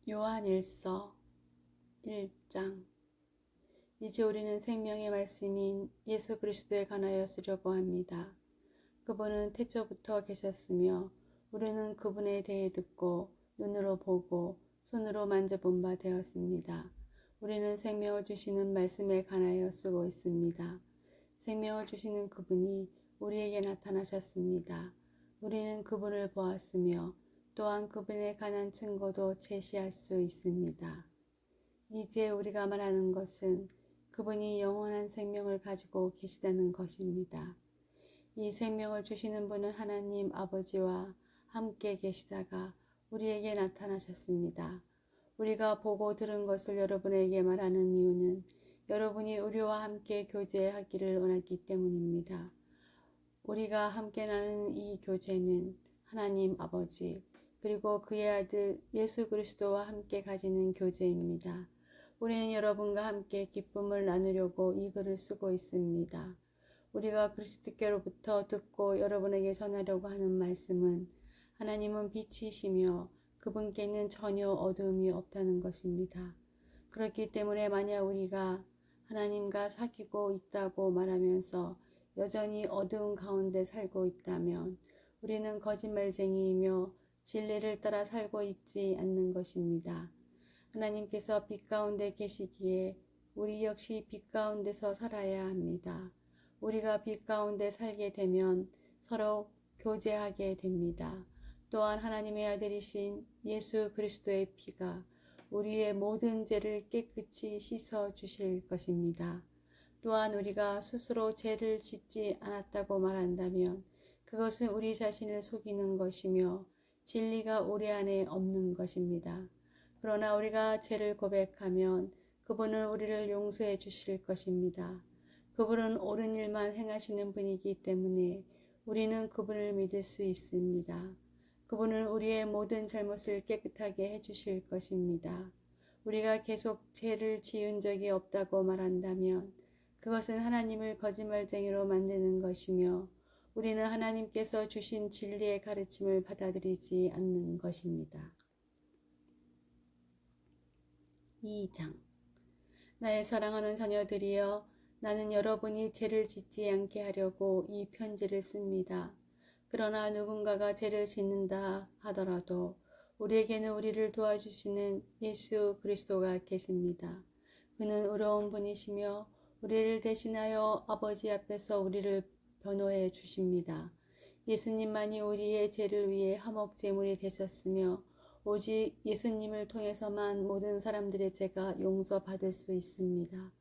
요한일서 1장. 이제 우리는 생명의 말씀인 예수 그리스도에 관하여 쓰려고 합니다. 그분은 태초부터 계셨으며 우리는 그분에 대해 듣고 눈으로 보고 손으로 만져본 바 되었습니다. 우리는 생명을 주시는 말씀에 관하여 쓰고 있습니다. 생명을 주시는 그분이 우리에게 나타나셨습니다. 우리는 그분을 보았으며 또한 그분에 관한 증거도 제시할 수 있습니다. 이제 우리가 말하는 것은 그분이 영원한 생명을 가지고 계시다는 것입니다. 이 생명을 주시는 분은 하나님 아버지와 함께 계시다가 우리에게 나타나셨습니다. 우리가 보고 들은 것을 여러분에게 말하는 이유는 여러분이 우리와 함께 교제하기를 원하기 때문입니다. 우리가 함께 나누는 이 교제는 하나님 아버지 그리고 그의 아들 예수 그리스도와 함께 가지는 교제입니다. 우리는 여러분과 함께 기쁨을 나누려고 이 글을 쓰고 있습니다. 우리가 그리스도께로부터 듣고 여러분에게 전하려고 하는 말씀은 하나님은 빛이시며 그분께는 전혀 어두움이 없다는 것입니다. 그렇기 때문에 만약 우리가 하나님과 사귀고 있다고 말하면서 여전히 어두운 가운데 살고 있다면 우리는 거짓말쟁이이며 진리를 따라 살고 있지 않는 것입니다. 하나님께서 빛 가운데 계시기에 우리 역시 빛 가운데서 살아야 합니다. 우리가 빛 가운데 살게 되면 서로 교제하게 됩니다. 또한 하나님의 아들이신 예수 그리스도의 피가 우리의 모든 죄를 깨끗이 씻어 주실 것입니다. 또한 우리가 스스로 죄를 짓지 않았다고 말한다면 그것은 우리 자신을 속이는 것이며 진리가 우리 안에 없는 것입니다. 그러나 우리가 죄를 고백하면 그분은 우리를 용서해 주실 것입니다. 그분은 옳은 일만 행하시는 분이기 때문에 우리는 그분을 믿을 수 있습니다. 그분은 우리의 모든 잘못을 깨끗하게 해주실 것입니다. 우리가 계속 죄를 지은 적이 없다고 말한다면 그것은 하나님을 거짓말쟁이로 만드는 것이며 우리는 하나님께서 주신 진리의 가르침을 받아들이지 않는 것입니다. 2장. 나의 사랑하는 자녀들이여, 나는 여러분이 죄를 짓지 않게 하려고 이 편지를 씁니다. 그러나 누군가가 죄를 짓는다 하더라도 우리에게는 우리를 도와주시는 예수 그리스도가 계십니다. 그는 의로운 분이시며 우리를 대신하여 아버지 앞에서 우리를 변호해 주십니다. 예수님만이 우리의 죄를 위해 화목 제물이 되셨으며 오직 예수님을 통해서만 모든 사람들의 죄가 용서받을 수 있습니다.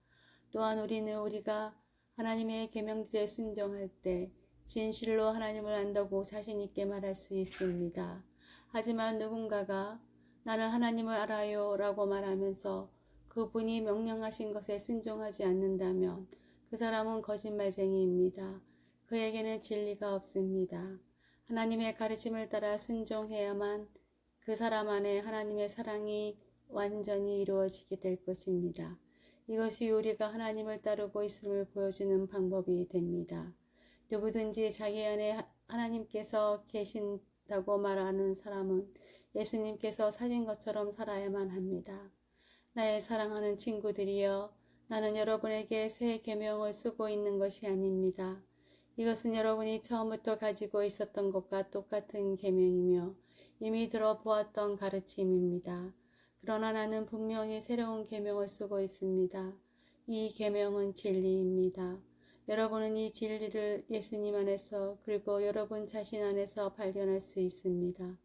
또한 우리는 우리가 하나님의 계명들에 순종할 때 진실로 하나님을 안다고 자신 있게 말할 수 있습니다. 하지만 누군가가 나는 하나님을 알아요 라고 말하면서 그분이 명령하신 것에 순종하지 않는다면 그 사람은 거짓말쟁이입니다. 그에게는 진리가 없습니다. 하나님의 가르침을 따라 순종해야만 그 사람 안에 하나님의 사랑이 완전히 이루어지게 될 것입니다. 이것이 우리가 하나님을 따르고 있음을 보여주는 방법이 됩니다. 누구든지 자기 안에 하나님께서 계신다고 말하는 사람은 예수님께서 사신 것처럼 살아야만 합니다. 나의 사랑하는 친구들이여, 나는 여러분에게 새 계명을 쓰고 있는 것이 아닙니다. 이것은 여러분이 처음부터 가지고 있었던 것과 똑같은 계명이며 이미 들어보았던 가르침입니다. 그러나 나는 분명히 새로운 계명을 쓰고 있습니다. 이 계명은 진리입니다. 여러분은 이 진리를 예수님 안에서 그리고 여러분 자신 안에서 발견할 수 있습니다.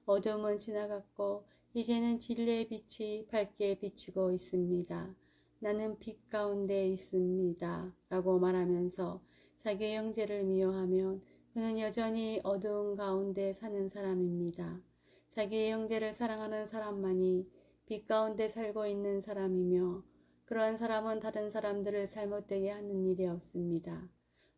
어둠은 지나갔고 이제는 진리의 빛이 밝게 비치고 있습니다. 나는 빛 가운데 있습니다. 라고 말하면서 자기의 형제를 미워하면 그는 여전히 어두운 가운데 사는 사람입니다. 자기의 형제를 사랑하는 사람만이 빛 가운데 살고 있는 사람이며 그러한 사람은 다른 사람들을 잘못되게 하는 일이 없습니다.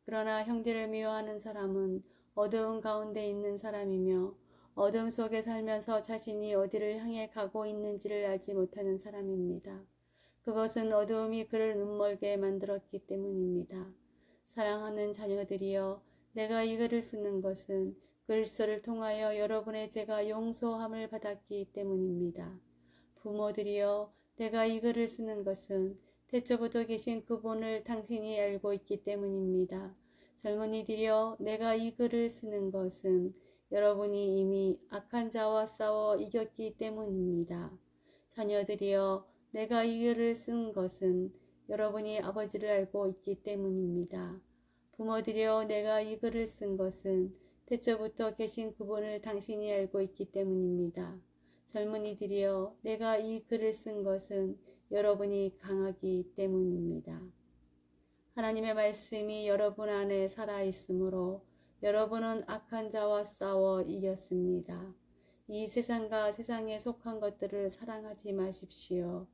그러나 형제를 미워하는 사람은 어두운 가운데 있는 사람이며 어둠 속에 살면서 자신이 어디를 향해 가고 있는지를 알지 못하는 사람입니다. 그것은 어두움이 그를 눈멀게 만들었기 때문입니다. 사랑하는 자녀들이여, 내가 이 글을 쓰는 것은 그리스도를 통하여 여러분의 죄가 용서함을 받았기 때문입니다. 부모들이여, 내가 이 글을 쓰는 것은 태초부터 계신 그분을 당신이 알고 있기 때문입니다. 젊은이들이여, 내가 이 글을 쓰는 것은 여러분이 이미 악한 자와 싸워 이겼기 때문입니다. 자녀들이여, 내가 이 글을 쓴 것은 여러분이 아버지를 알고 있기 때문입니다. 부모들이여, 내가 이 글을 쓴 것은 태초부터 계신 그분을 당신이 알고 있기 때문입니다. 젊은이들이여, 내가 이 글을 쓴 것은 여러분이 강하기 때문입니다. 하나님의 말씀이 여러분 안에 살아있으므로 여러분은 악한 자와 싸워 이겼습니다. 이 세상과 세상에 속한 것들을 사랑하지 마십시오.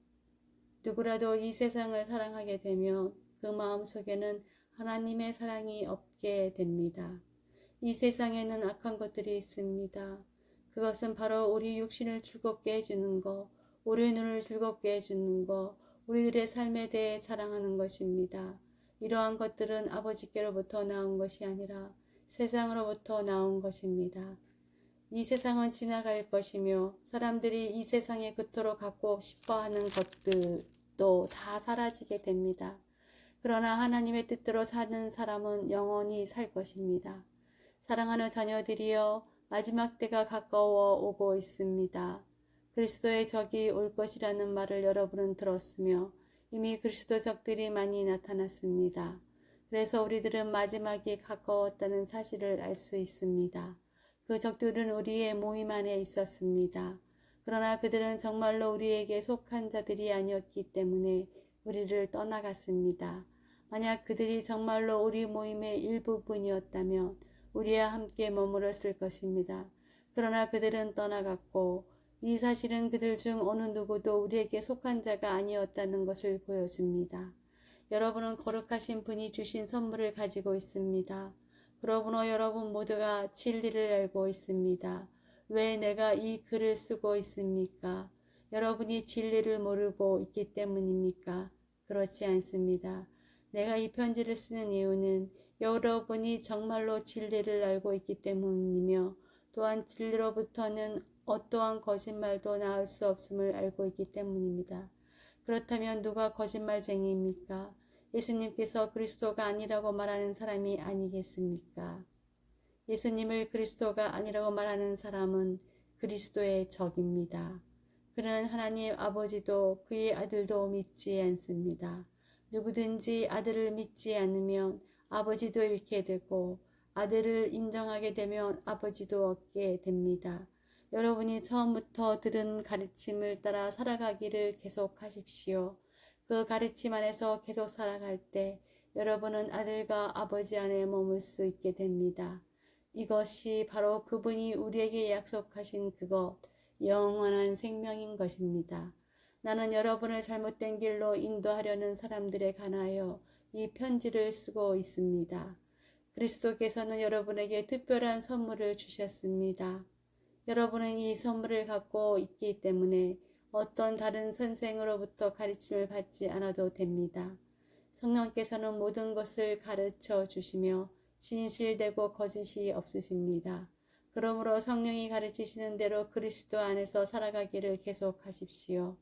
누구라도 이 세상을 사랑하게 되면 그 마음속에는 하나님의 사랑이 없게 됩니다. 이 세상에는 악한 것들이 있습니다. 그것은 바로 우리 육신을 즐겁게 해주는 것, 우리 눈을 즐겁게 해주는 것, 우리들의 삶에 대해 자랑하는 것입니다. 이러한 것들은 아버지께로부터 나온 것이 아니라 세상으로부터 나온 것입니다. 이 세상은 지나갈 것이며 사람들이 이 세상에 그토록 갖고 싶어하는 것들도 다 사라지게 됩니다. 그러나 하나님의 뜻대로 사는 사람은 영원히 살 것입니다. 사랑하는 자녀들이여, 마지막 때가 가까워 오고 있습니다. 그리스도의 적이 올 것이라는 말을 여러분은 들었으며 이미 그리스도 적들이 많이 나타났습니다. 그래서 우리들은 마지막이 가까웠다는 사실을 알 수 있습니다. 그 적들은 우리의 모임 안에 있었습니다. 그러나 그들은 정말로 우리에게 속한 자들이 아니었기 때문에 우리를 떠나갔습니다. 만약 그들이 정말로 우리 모임의 일부분이었다면 우리와 함께 머물렀을 것입니다. 그러나 그들은 떠나갔고 이 사실은 그들 중 어느 누구도 우리에게 속한 자가 아니었다는 것을 보여줍니다. 여러분은 거룩하신 분이 주신 선물을 가지고 있습니다. 그러므로 여러분 모두가 진리를 알고 있습니다. 왜 내가 이 글을 쓰고 있습니까? 여러분이 진리를 모르고 있기 때문입니까? 그렇지 않습니다. 내가 이 편지를 쓰는 이유는 여러분이 정말로 진리를 알고 있기 때문이며 또한 진리로부터는 어떠한 거짓말도 나올 수 없음을 알고 있기 때문입니다. 그렇다면 누가 거짓말쟁이입니까? 예수님께서 그리스도가 아니라고 말하는 사람이 아니겠습니까? 예수님을 그리스도가 아니라고 말하는 사람은 그리스도의 적입니다. 그는 하나님 아버지도 그의 아들도 믿지 않습니다. 누구든지 아들을 믿지 않으면 아버지도 잃게 되고 아들을 인정하게 되면 아버지도 얻게 됩니다. 여러분이 처음부터 들은 가르침을 따라 살아가기를 계속하십시오. 그 가르침 안에서 계속 살아갈 때 여러분은 아들과 아버지 안에 머물 수 있게 됩니다. 이것이 바로 그분이 우리에게 약속하신 그것, 영원한 생명인 것입니다. 나는 여러분을 잘못된 길로 인도하려는 사람들에 관하여 이 편지를 쓰고 있습니다. 그리스도께서는 여러분에게 특별한 선물을 주셨습니다. 여러분은 이 선물을 갖고 있기 때문에 어떤 다른 선생으로부터 가르침을 받지 않아도 됩니다. 성령께서는 모든 것을 가르쳐 주시며 진실되고 거짓이 없으십니다. 그러므로 성령이 가르치시는 대로 그리스도 안에서 살아가기를 계속하십시오.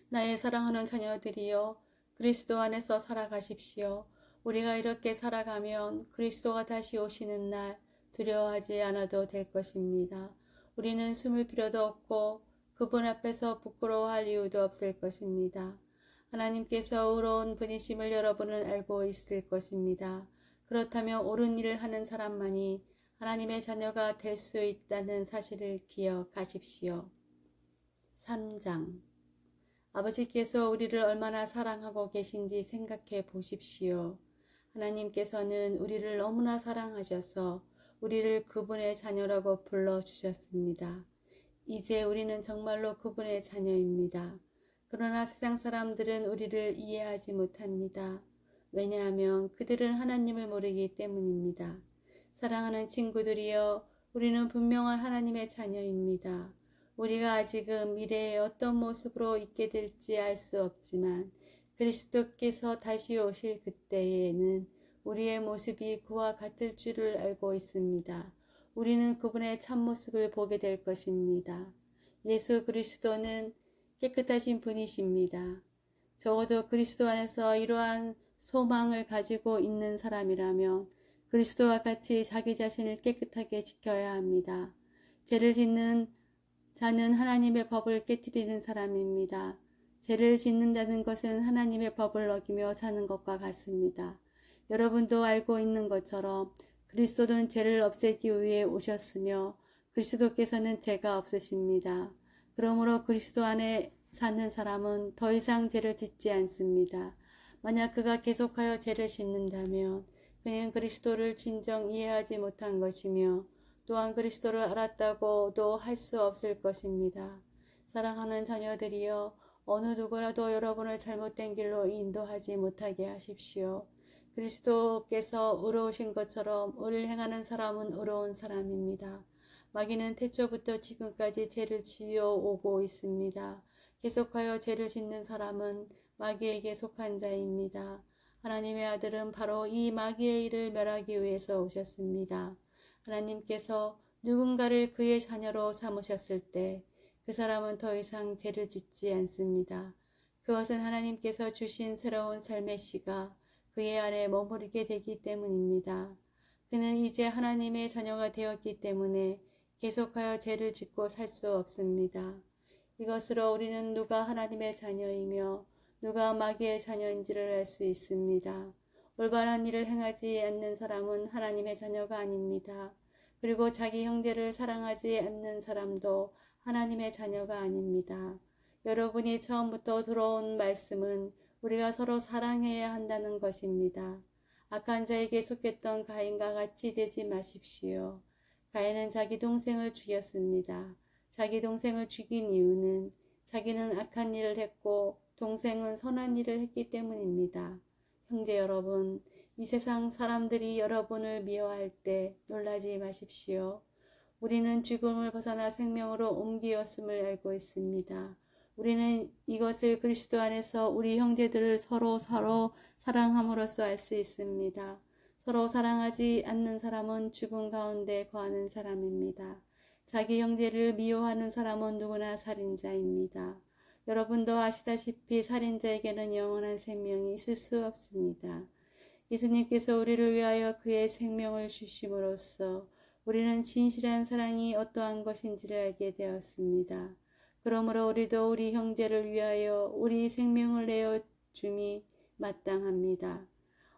나의 사랑하는 자녀들이여, 그리스도 안에서 살아가십시오. 우리가 이렇게 살아가면 그리스도가 다시 오시는 날 두려워하지 않아도 될 것입니다. 우리는 숨을 필요도 없고 그분 앞에서 부끄러워할 이유도 없을 것입니다. 하나님께서 의로운 분이심을 여러분은 알고 있을 것입니다. 그렇다면 옳은 일을 하는 사람만이 하나님의 자녀가 될 수 있다는 사실을 기억하십시오. 3장. 아버지께서 우리를 얼마나 사랑하고 계신지 생각해 보십시오. 하나님께서는 우리를 너무나 사랑하셔서 우리를 그분의 자녀라고 불러주셨습니다. 이제 우리는 정말로 그분의 자녀입니다. 그러나 세상 사람들은 우리를 이해하지 못합니다. 왜냐하면 그들은 하나님을 모르기 때문입니다. 사랑하는 친구들이여, 우리는 분명한 하나님의 자녀입니다. 우리가 아직은 미래에 어떤 모습으로 있게 될지 알 수 없지만 그리스도께서 다시 오실 그때에는 우리의 모습이 그와 같을 줄을 알고 있습니다. 우리는 그분의 참모습을 보게 될 것입니다. 예수 그리스도는 깨끗하신 분이십니다. 적어도 그리스도 안에서 이러한 소망을 가지고 있는 사람이라면 그리스도와 같이 자기 자신을 깨끗하게 지켜야 합니다. 죄를 짓는 자는 하나님의 법을 깨뜨리는 사람입니다. 죄를 짓는다는 것은 하나님의 법을 어기며 사는 것과 같습니다. 여러분도 알고 있는 것처럼 그리스도는 죄를 없애기 위해 오셨으며 그리스도께서는 죄가 없으십니다. 그러므로 그리스도 안에 사는 사람은 더 이상 죄를 짓지 않습니다. 만약 그가 계속하여 죄를 짓는다면 그는 그리스도를 진정 이해하지 못한 것이며 또한 그리스도를 알았다고도 할 수 없을 것입니다. 사랑하는 자녀들이여, 어느 누구라도 여러분을 잘못된 길로 인도하지 못하게 하십시오. 그리스도께서 의로우신 것처럼 의를 행하는 사람은 의로운 사람입니다. 마귀는 태초부터 지금까지 죄를 지어오고 있습니다. 계속하여 죄를 짓는 사람은 마귀에게 속한 자입니다. 하나님의 아들은 바로 이 마귀의 일을 멸하기 위해서 오셨습니다. 하나님께서 누군가를 그의 자녀로 삼으셨을 때 그 사람은 더 이상 죄를 짓지 않습니다. 그것은 하나님께서 주신 새로운 삶의 씨가 그의 안에 머무르게 되기 때문입니다. 그는 이제 하나님의 자녀가 되었기 때문에 계속하여 죄를 짓고 살 수 없습니다. 이것으로 우리는 누가 하나님의 자녀이며 누가 마귀의 자녀인지를 알 수 있습니다. 올바른 일을 행하지 않는 사람은 하나님의 자녀가 아닙니다. 그리고 자기 형제를 사랑하지 않는 사람도 하나님의 자녀가 아닙니다. 여러분이 처음부터 들어온 말씀은 우리가 서로 사랑해야 한다는 것입니다. 악한 자에게 속했던 가인과 같이 되지 마십시오. 가인은 자기 동생을 죽였습니다. 자기 동생을 죽인 이유는 자기는 악한 일을 했고 동생은 선한 일을 했기 때문입니다. 형제 여러분, 이 세상 사람들이 여러분을 미워할 때 놀라지 마십시오. 우리는 죽음을 벗어나 생명으로 옮기었음을 알고 있습니다. 우리는 이것을 그리스도 안에서 우리 형제들을 서로 사랑함으로써 알 수 있습니다. 서로 사랑하지 않는 사람은 죽음 가운데 거하는 사람입니다. 자기 형제를 미워하는 사람은 누구나 살인자입니다. 여러분도 아시다시피 살인자에게는 영원한 생명이 있을 수 없습니다. 예수님께서 우리를 위하여 그의 생명을 주심으로써 우리는 진실한 사랑이 어떠한 것인지를 알게 되었습니다. 그러므로 우리도 우리 형제를 위하여 우리 생명을 내어 줌이 마땅합니다.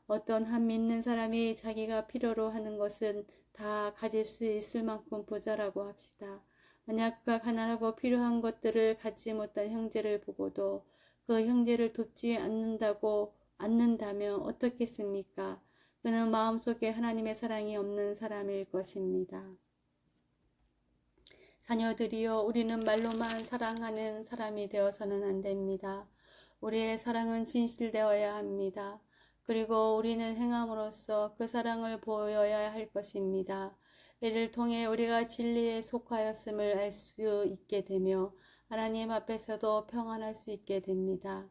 어떤 한 믿는 사람이 자기가 필요로 하는 것은 다 가질 수 있을 만큼 부자라고 합시다. 만약 그가 가난하고 필요한 것들을 갖지 못한 형제를 보고도 그 형제를 돕지 않는다면 어떻겠습니까? 그는 마음속에 하나님의 사랑이 없는 사람일 것입니다. 자녀들이여, 우리는 말로만 사랑하는 사람이 되어서는 안 됩니다. 우리의 사랑은 진실되어야 합니다. 그리고 우리는 행함으로써 그 사랑을 보여야 할 것입니다. 이를 통해 우리가 진리에 속하였음을 알 수 있게 되며 하나님 앞에서도 평안할 수 있게 됩니다.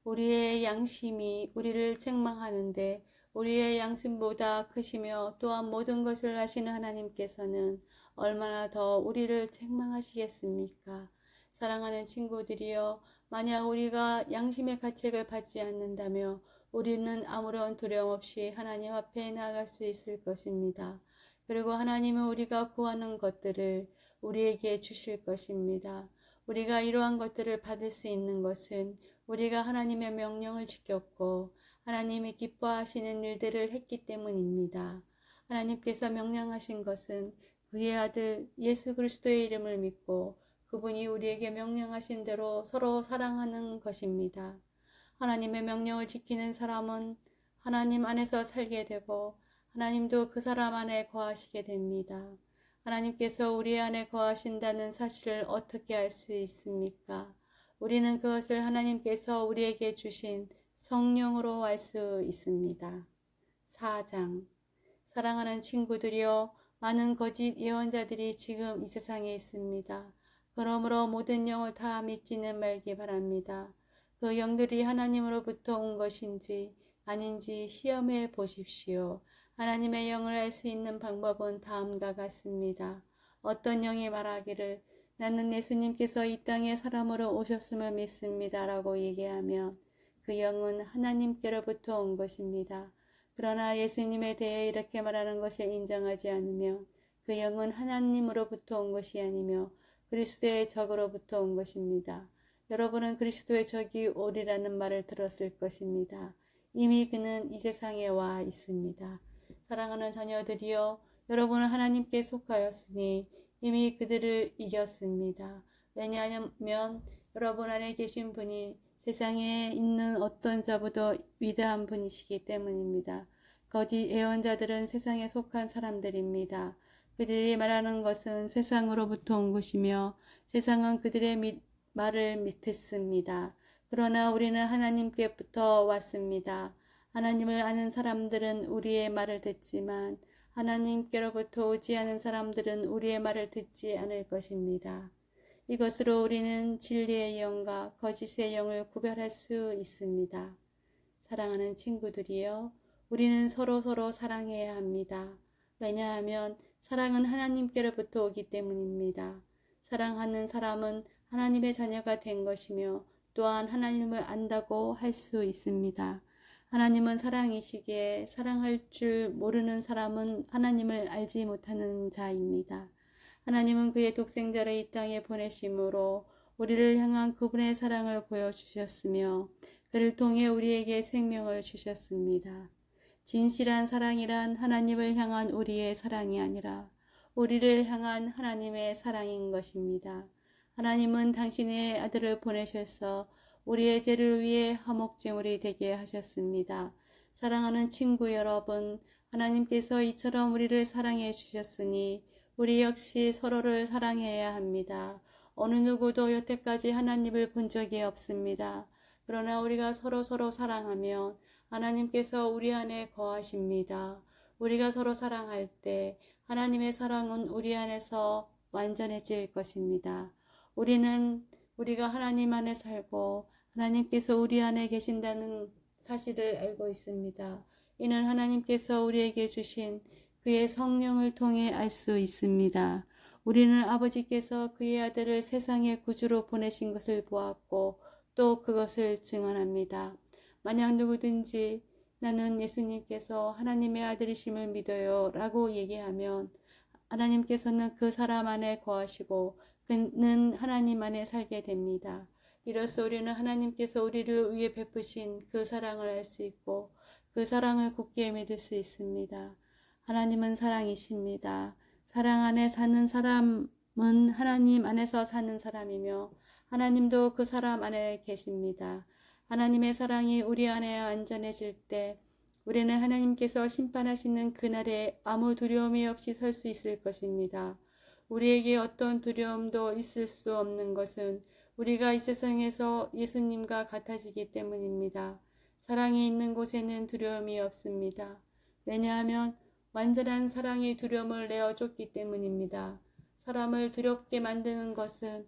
우리의 양심이 우리를 책망하는데 우리의 양심보다 크시며 또한 모든 것을 아시는 하나님께서는 얼마나 더 우리를 책망하시겠습니까? 사랑하는 친구들이여, 만약 우리가 양심의 가책을 받지 않는다며 우리는 아무런 두려움 없이 하나님 앞에 나아갈 수 있을 것입니다. 그리고 하나님은 우리가 구하는 것들을 우리에게 주실 것입니다. 우리가 이러한 것들을 받을 수 있는 것은 우리가 하나님의 명령을 지켰고 하나님이 기뻐하시는 일들을 했기 때문입니다. 하나님께서 명령하신 것은 그의 아들 예수 그리스도의 이름을 믿고 그분이 우리에게 명령하신 대로 서로 사랑하는 것입니다. 하나님의 명령을 지키는 사람은 하나님 안에서 살게 되고 하나님도 그 사람 안에 거하시게 됩니다. 하나님께서 우리 안에 거하신다는 사실을 어떻게 알 수 있습니까? 우리는 그것을 하나님께서 우리에게 주신 성령으로 알 수 있습니다. 4장. 사랑하는 친구들이여, 많은 거짓 예언자들이 지금 이 세상에 있습니다. 그러므로 모든 영을 다 믿지는 말기 바랍니다. 그 영들이 하나님으로부터 온 것인지 아닌지 시험해 보십시오. 하나님의 영을 알 수 있는 방법은 다음과 같습니다. 어떤 영이 말하기를 나는 예수님께서 이 땅에 사람으로 오셨음을 믿습니다라고 얘기하면 그 영은 하나님께로부터 온 것입니다. 그러나 예수님에 대해 이렇게 말하는 것을 인정하지 않으며 그 영은 하나님으로부터 온 것이 아니며 그리스도의 적으로부터 온 것입니다. 여러분은 그리스도의 적이 오리라는 말을 들었을 것입니다. 이미 그는 이 세상에 와 있습니다. 사랑하는 자녀들이여, 여러분은 하나님께 속하였으니 이미 그들을 이겼습니다. 왜냐하면 여러분 안에 계신 분이 세상에 있는 어떤 자보다 위대한 분이시기 때문입니다. 거짓 예언자들은 세상에 속한 사람들입니다. 그들이 말하는 것은 세상으로부터 온 것이며 세상은 그들의 말을 믿습니다. 그러나 우리는 하나님께부터 왔습니다. 하나님을 아는 사람들은 우리의 말을 듣지만 하나님께로부터 오지 않은 사람들은 우리의 말을 듣지 않을 것입니다. 이것으로 우리는 진리의 영과 거짓의 영을 구별할 수 있습니다. 사랑하는 친구들이여, 우리는 서로 사랑해야 합니다. 왜냐하면 사랑은 하나님께로부터 오기 때문입니다. 사랑하는 사람은 하나님의 자녀가 된 것이며 또한 하나님을 안다고 할 수 있습니다. 하나님은 사랑이시기에 사랑할 줄 모르는 사람은 하나님을 알지 못하는 자입니다. 하나님은 그의 독생자를 이 땅에 보내심으로 우리를 향한 그분의 사랑을 보여주셨으며 그를 통해 우리에게 생명을 주셨습니다. 진실한 사랑이란 하나님을 향한 우리의 사랑이 아니라 우리를 향한 하나님의 사랑인 것입니다. 하나님은 당신의 아들을 보내셔서 우리의 죄를 위해 화목제물이 되게 하셨습니다. 사랑하는 친구 여러분, 하나님께서 이처럼 우리를 사랑해 주셨으니 우리 역시 서로를 사랑해야 합니다. 어느 누구도 여태까지 하나님을 본 적이 없습니다. 그러나 우리가 서로 사랑하면 하나님께서 우리 안에 거하십니다. 우리가 서로 사랑할 때 하나님의 사랑은 우리 안에서 완전해질 것입니다. 우리가 하나님 안에 살고 하나님께서 우리 안에 계신다는 사실을 알고 있습니다. 이는 하나님께서 우리에게 주신 그의 성령을 통해 알 수 있습니다. 우리는 아버지께서 그의 아들을 세상의 구주로 보내신 것을 보았고 또 그것을 증언합니다. 만약 누구든지 나는 예수님께서 하나님의 아들이심을 믿어요 라고 얘기하면 하나님께서는 그 사람 안에 거하시고 그는 하나님 안에 살게 됩니다. 이로써 우리는 하나님께서 우리를 위해 베푸신 그 사랑을 알 수 있고 그 사랑을 굳게 믿을 수 있습니다. 하나님은 사랑이십니다. 사랑 안에 사는 사람은 하나님 안에서 사는 사람이며 하나님도 그 사람 안에 계십니다. 하나님의 사랑이 우리 안에 안전해질 때 우리는 하나님께서 심판하시는 그날에 아무 두려움이 없이 설 수 있을 것입니다. 우리에게 어떤 두려움도 있을 수 없는 것은 우리가 이 세상에서 예수님과 같아지기 때문입니다. 사랑이 있는 곳에는 두려움이 없습니다. 왜냐하면 완전한 사랑이 두려움을 내어줬기 때문입니다. 사람을 두렵게 만드는 것은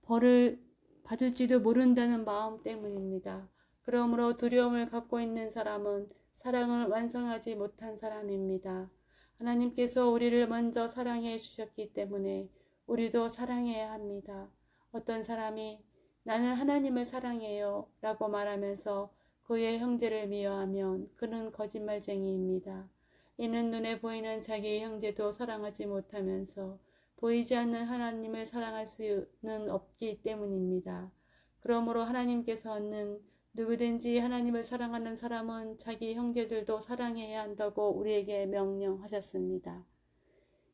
벌을 받을지도 모른다는 마음 때문입니다. 그러므로 두려움을 갖고 있는 사람은 사랑을 완성하지 못한 사람입니다. 하나님께서 우리를 먼저 사랑해 주셨기 때문에 우리도 사랑해야 합니다. 어떤 사람이 나는 하나님을 사랑해요 라고 말하면서 그의 형제를 미워하면 그는 거짓말쟁이입니다. 이는 눈에 보이는 자기의 형제도 사랑하지 못하면서 보이지 않는 하나님을 사랑할 수는 없기 때문입니다. 그러므로 하나님께서는 누구든지 하나님을 사랑하는 사람은 자기 형제들도 사랑해야 한다고 우리에게 명령하셨습니다.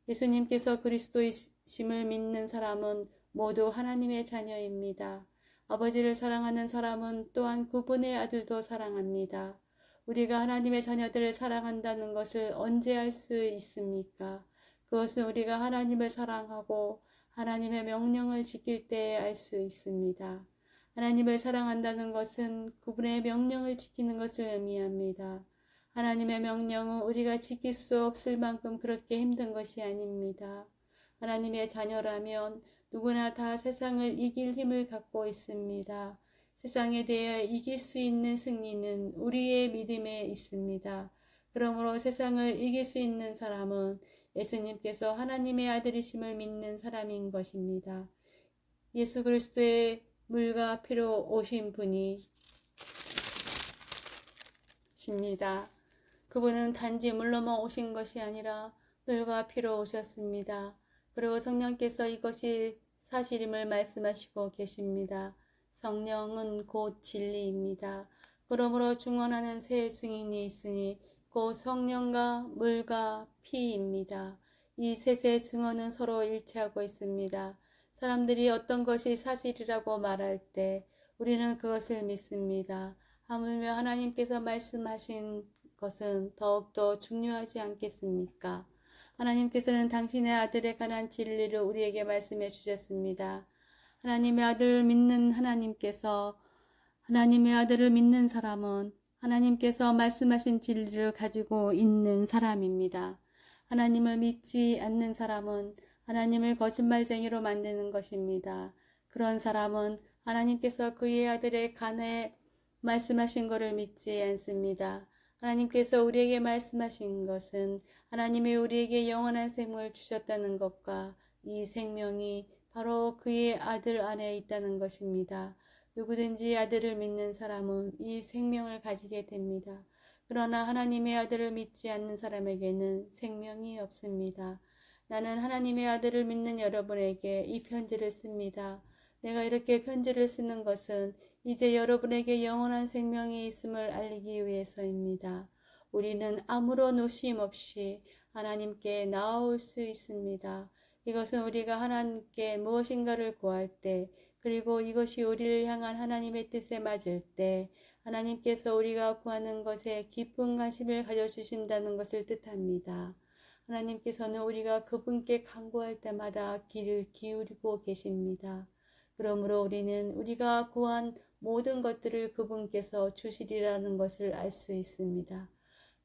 예수님께서 그리스도이심을 믿는 사람은 모두 하나님의 자녀입니다. 아버지를 사랑하는 사람은 또한 그분의 아들도 사랑합니다. 우리가 하나님의 자녀들을 사랑한다는 것을 언제 알 수 있습니까? 그것은 우리가 하나님을 사랑하고 하나님의 명령을 지킬 때에 알 수 있습니다. 하나님을 사랑한다는 것은 그분의 명령을 지키는 것을 의미합니다. 하나님의 명령은 우리가 지킬 수 없을 만큼 그렇게 힘든 것이 아닙니다. 하나님의 자녀라면 누구나 다 세상을 이길 힘을 갖고 있습니다. 세상에 대해 이길 수 있는 승리는 우리의 믿음에 있습니다. 그러므로 세상을 이길 수 있는 사람은 예수님께서 하나님의 아들이심을 믿는 사람인 것입니다. 예수 그리스도의 물과 피로 오신 분이십니다. 그분은 단지 물로만 오신 것이 아니라 물과 피로 오셨습니다. 그리고 성령께서 이것이 사실임을 말씀하시고 계십니다. 성령은 곧 진리입니다. 그러므로 중언하는 세 증인이 있으니 곧 성령과 물과 피입니다. 이 셋의 증언은 서로 일치하고 있습니다. 사람들이 어떤 것이 사실이라고 말할 때 우리는 그것을 믿습니다. 하물며 하나님께서 말씀하신 것은 더욱더 중요하지 않겠습니까? 하나님께서는 당신의 아들에 관한 진리를 우리에게 말씀해 주셨습니다. 하나님의 아들을 믿는 하나님의 아들을 믿는 사람은 하나님께서 말씀하신 진리를 가지고 있는 사람입니다. 하나님을 믿지 않는 사람은 하나님을 거짓말쟁이로 만드는 것입니다. 그런 사람은 하나님께서 그의 아들에 관해 말씀하신 것을 믿지 않습니다. 하나님께서 우리에게 말씀하신 것은 하나님이 우리에게 영원한 생명을 주셨다는 것과 이 생명이 바로 그의 아들 안에 있다는 것입니다. 누구든지 아들을 믿는 사람은 이 생명을 가지게 됩니다. 그러나 하나님의 아들을 믿지 않는 사람에게는 생명이 없습니다. 나는 하나님의 아들을 믿는 여러분에게 이 편지를 씁니다. 내가 이렇게 편지를 쓰는 것은 이제 여러분에게 영원한 생명이 있음을 알리기 위해서입니다. 우리는 아무런 의심 없이 하나님께 나아올 수 있습니다. 이것은 우리가 하나님께 무엇인가를 구할 때, 그리고 이것이 우리를 향한 하나님의 뜻에 맞을 때 하나님께서 우리가 구하는 것에 깊은 관심을 가져주신다는 것을 뜻합니다. 하나님께서는 우리가 그분께 간구할 때마다 귀를 기울이고 계십니다. 그러므로 우리는 우리가 구한 모든 것들을 그분께서 주시리라는 것을 알 수 있습니다.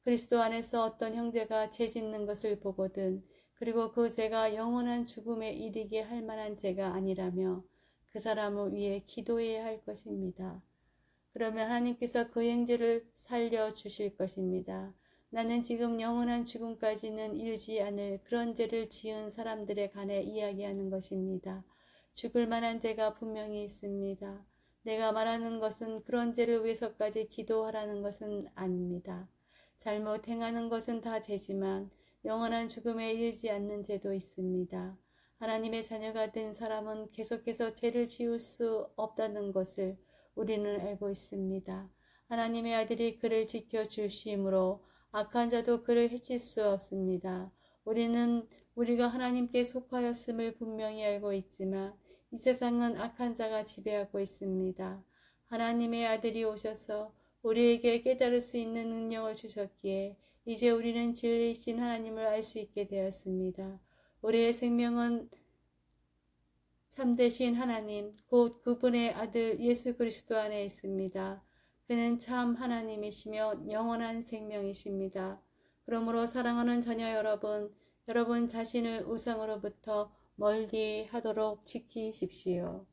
그리스도 안에서 어떤 형제가 죄 짓는 것을 보거든 그리고 그 죄가 영원한 죽음에 이르게 할 만한 죄가 아니라며 그 사람을 위해 기도해야 할 것입니다. 그러면 하나님께서 그 형제를 살려주실 것입니다. 나는 지금 영원한 죽음까지는 이르지 않을 그런 죄를 지은 사람들에 관해 이야기하는 것입니다. 죽을 만한 죄가 분명히 있습니다. 내가 말하는 것은 그런 죄를 위해서까지 기도하라는 것은 아닙니다. 잘못 행하는 것은 다 죄지만 영원한 죽음에 이르지 않는 죄도 있습니다. 하나님의 자녀가 된 사람은 계속해서 죄를 지을 수 없다는 것을 우리는 알고 있습니다. 하나님의 아들이 그를 지켜주심으로 악한 자도 그를 해칠 수 없습니다. 우리는 우리가 하나님께 속하였음을 분명히 알고 있지만 이 세상은 악한 자가 지배하고 있습니다. 하나님의 아들이 오셔서 우리에게 깨달을 수 있는 능력을 주셨기에 이제 우리는 진리이신 하나님을 알 수 있게 되었습니다. 우리의 생명은 참되신 하나님, 곧 그분의 아들 예수 그리스도 안에 있습니다. 그는 참 하나님이시며 영원한 생명이십니다. 그러므로 사랑하는 자녀 여러분 자신을 우상으로부터 멀리 하도록 지키십시오.